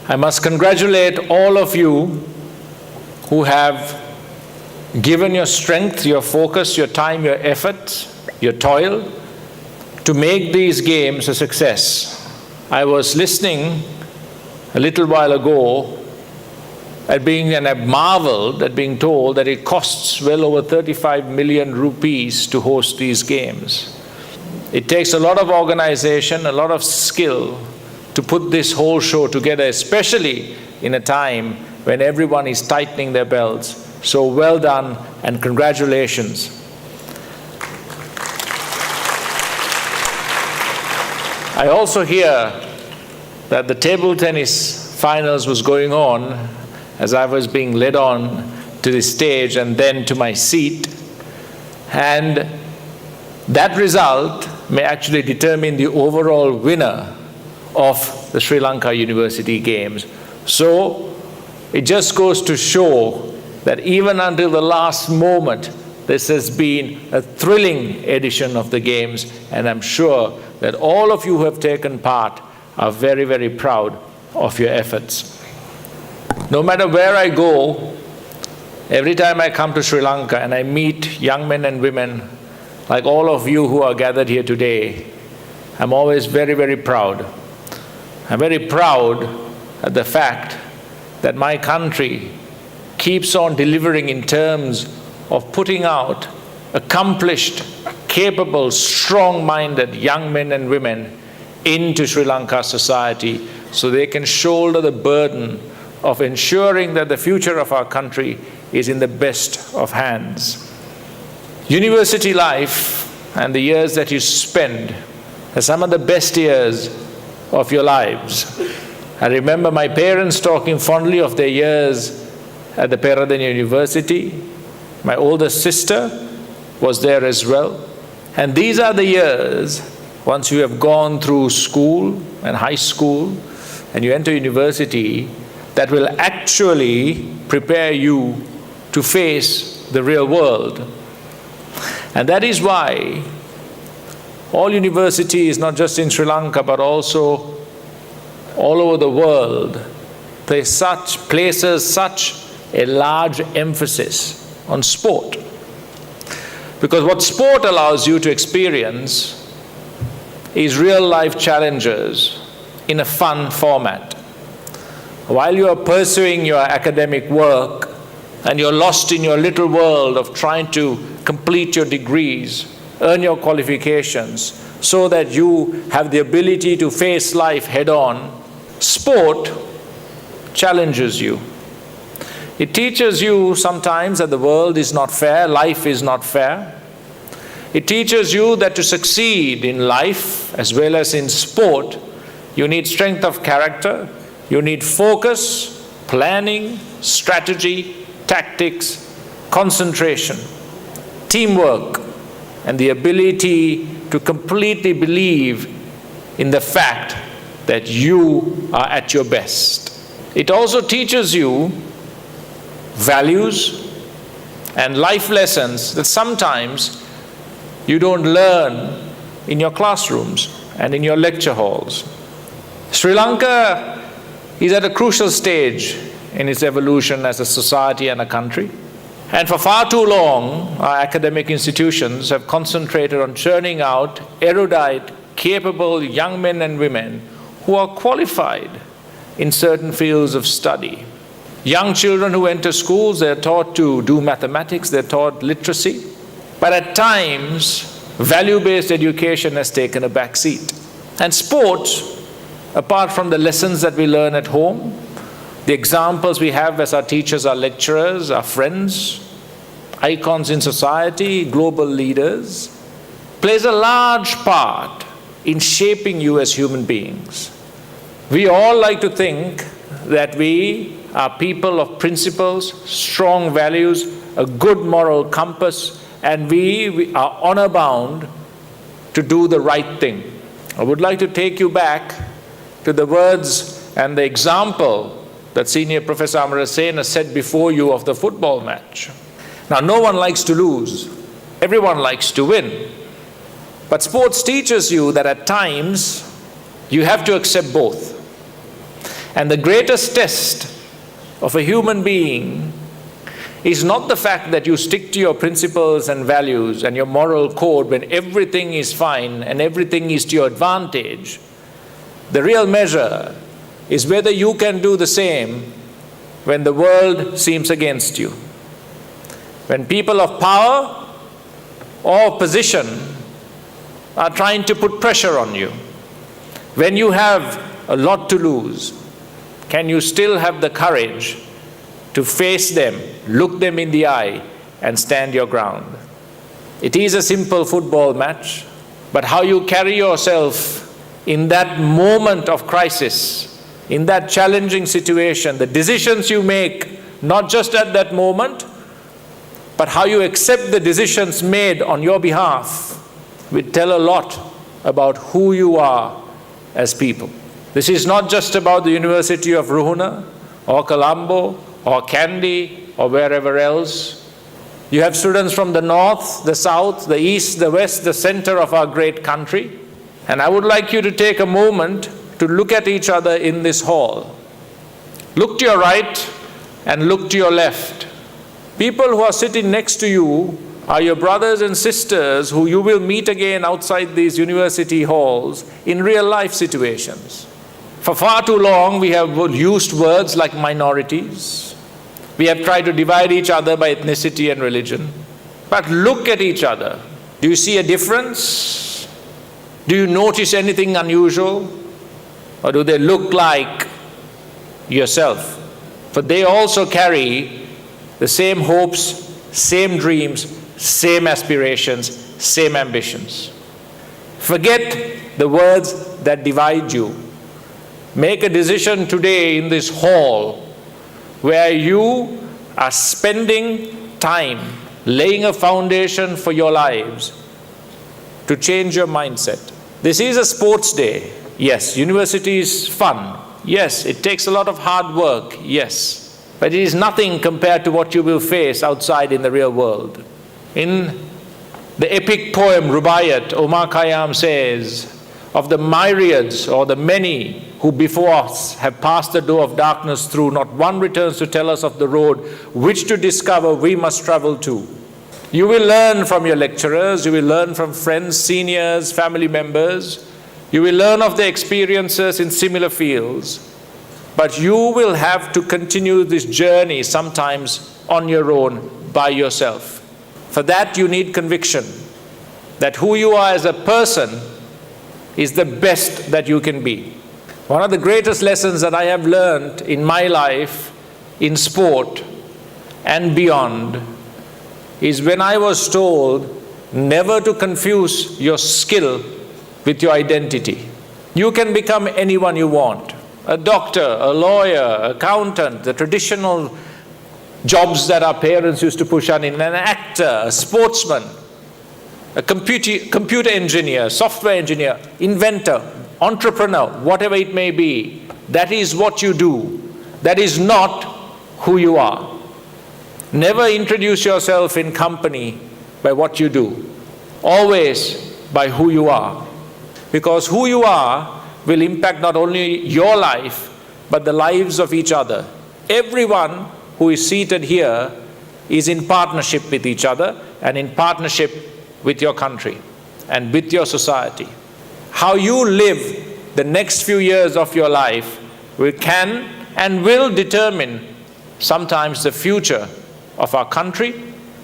I must congratulate all of you who have given your strength, your focus, your time, your effort, your toil to make these games a success. I was listening a little while ago and I marveled at being told that it costs well over 35 million rupees to host these games. It takes a lot of organization, a lot of skill to put this whole show together, especially in a time when everyone is tightening their belts. So well done and congratulations. I also hear that the table tennis finals was going on as I was being led on to the stage and then to my seat. And that result may actually determine the overall winner of the Sri Lanka University Games. So it just goes to show that even until the last moment, this has been a thrilling edition of the Games, and I'm sure that all of you who have taken part are very, very proud of your efforts. No matter where I go, every time I come to Sri Lanka and I meet young men and women like all of you who are gathered here today, I'm always very, very proud. I'm very proud at the fact that my country keeps on delivering in terms of putting out accomplished, capable, strong-minded young men and women into Sri Lanka society so they can shoulder the burden of ensuring that the future of our country is in the best of hands. University life and the years that you spend are some of the best years of your lives. I remember my parents talking fondly of their years at the Peradeniya University. My older sister was there as well. And these are the years, once you have gone through school and high school and you enter university, that will actually prepare you to face the real world. And that is why all universities, not just in Sri Lanka, but also all over the world, places such a large emphasis on sport. Because what sport allows you to experience is real-life challenges in a fun format. While you are pursuing your academic work and you're lost in your little world of trying to complete your degrees, earn your qualifications, so that you have the ability to face life head-on, sport challenges you. It teaches you sometimes that the world is not fair, life is not fair. It teaches you that to succeed in life as well as in sport, you need strength of character, you need focus, planning, strategy, tactics, concentration, teamwork, and the ability to completely believe in the fact that you are at your best. It also teaches you values and life lessons that sometimes you don't learn in your classrooms and in your lecture halls. Sri Lanka is at a crucial stage in its evolution as a society and a country. And for far too long, our academic institutions have concentrated on churning out erudite, capable young men and women who are qualified in certain fields of study. Young children who enter schools, they're taught to do mathematics, they're taught literacy. But at times, value-based education has taken a back seat. And sports, apart from the lessons that we learn at home, the examples we have as our teachers, our lecturers, our friends, icons in society, global leaders, plays a large part in shaping you as human beings. We all like to think that we are people of principles, strong values, a good moral compass, and we are honor-bound to do the right thing. I would like to take you back to the words and the example that Senior Professor Amarasena has said before you of the football match. Now, no one likes to lose. Everyone likes to win. But sports teaches you that at times, you have to accept both. And the greatest test of a human being is not the fact that you stick to your principles and values and your moral code when everything is fine and everything is to your advantage. The real measure is whether you can do the same when the world seems against you. When people of power or position are trying to put pressure on you. When you have a lot to lose, can you still have the courage to face them, look them in the eye, and stand your ground? It is a simple football match, but how you carry yourself in that moment of crisis, in that challenging situation, the decisions you make, not just at that moment, but how you accept the decisions made on your behalf, will tell a lot about who you are as people. This is not just about the University of Ruhuna, or Colombo, or Kandy, or wherever else. You have students from the north, the south, the east, the west, the center of our great country. And I would like you to take a moment to look at each other in this hall. Look to your right and look to your left. People who are sitting next to you are your brothers and sisters who you will meet again outside these university halls in real life situations. For far too long, we have used words like minorities. We have tried to divide each other by ethnicity and religion. But look at each other. Do you see a difference? Do you notice anything unusual? Or do they look like yourself? For they also carry the same hopes, same dreams, same aspirations, same ambitions. Forget the words that divide you. Make a decision today in this hall where you are spending time laying a foundation for your lives to change your mindset. This is a sports day. Yes, university is fun. Yes, it takes a lot of hard work. Yes. But it is nothing compared to what you will face outside in the real world. In the epic poem Rubaiyat, Omar Khayyam says, of the myriads or the many who before us have passed the door of darkness through, not one returns to tell us of the road which to discover we must travel to. You will learn from your lecturers, you will learn from friends, seniors, family members. You will learn of their experiences in similar fields. But you will have to continue this journey sometimes on your own, by yourself. For that you need conviction that who you are as a person is the best that you can be. One of the greatest lessons that I have learned in my life, in sport and beyond, is when I was told never to confuse your skill with your identity. You can become anyone you want. A doctor, a lawyer, accountant, the traditional jobs that our parents used to push on in, an actor, a sportsman, a computer engineer, software engineer, inventor, entrepreneur, whatever it may be. That is what you do. That is not who you are. Never introduce yourself in company by what you do. Always by who you are. Because who you are will impact not only your life, but the lives of each other. Everyone who is seated here is in partnership with each other and in partnership with your country and with your society. How you live the next few years of your life can and will determine sometimes the future of our country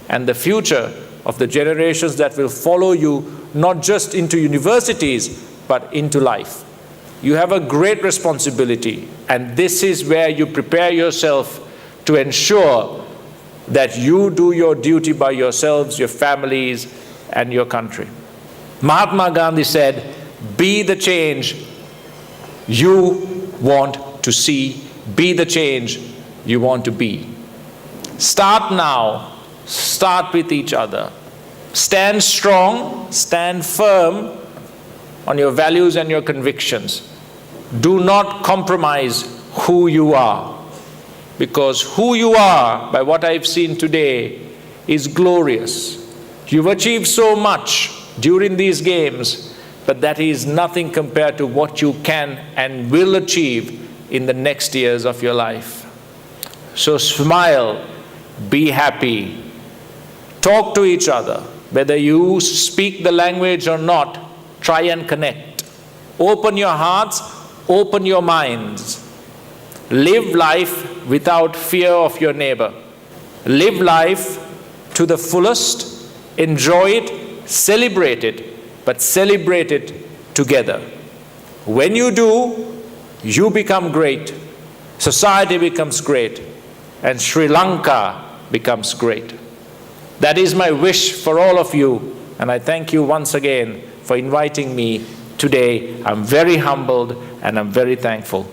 and the future of the generations that will follow you, not just into universities, but into life. You have a great responsibility, and this is where you prepare yourself to ensure that you do your duty by yourselves, your families, and your country. Mahatma Gandhi said, be the change you want to see, be the change you want to be. Start now, start with each other. Stand strong, stand firm on your values and your convictions. Do not compromise who you are, because who you are, by what I've seen today, is glorious. You've achieved so much during these games, but that is nothing compared to what you can and will achieve in the next years of your life. So smile, be happy, talk to each other. Whether you speak the language or not, try and connect. Open your hearts, open your minds. Live life without fear of your neighbor. Live life to the fullest, enjoy it, celebrate it, but celebrate it together. When you do, you become great, society becomes great, and Sri Lanka becomes great. That is my wish for all of you, and I thank you once again for inviting me today. I'm very humbled and I'm very thankful.